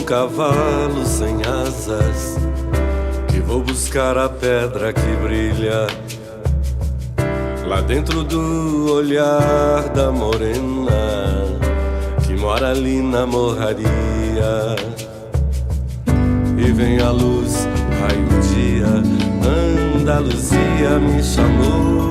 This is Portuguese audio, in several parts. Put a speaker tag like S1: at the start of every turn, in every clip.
S1: cavalo sem asas, que vou buscar a pedra que brilha lá dentro do olhar da morena que mora ali na morraria. E vem a luz, raio-dia, Andaluzia me chamou.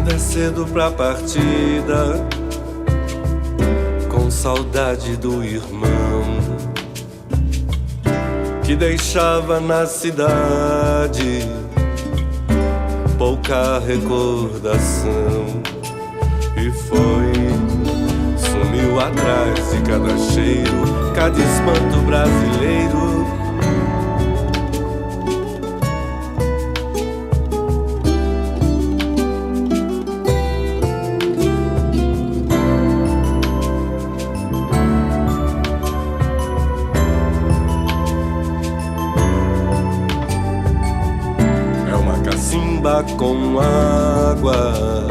S1: É cedo pra partida, com saudade do irmão que deixava na cidade pouca recordação. E foi, sumiu atrás de cada cheiro, cada espanto brasileiro. Com água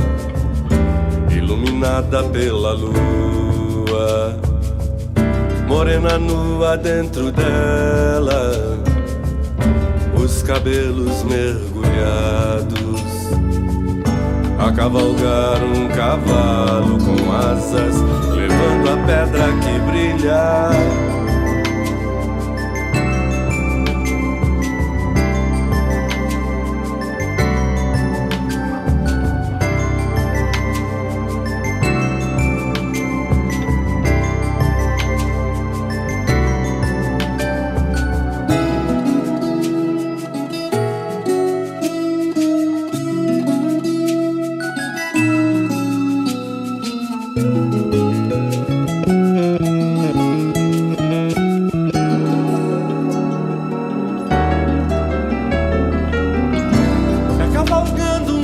S1: iluminada pela lua, morena nua dentro dela, os cabelos mergulhados, a cavalgar um cavalo com asas, levando a pedra que brilha.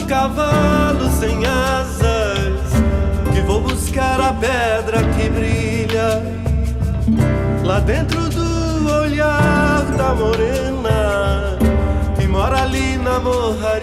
S1: Cavalo sem asas, que vou buscar a pedra que brilha lá dentro do olhar da morena que mora ali na morraria.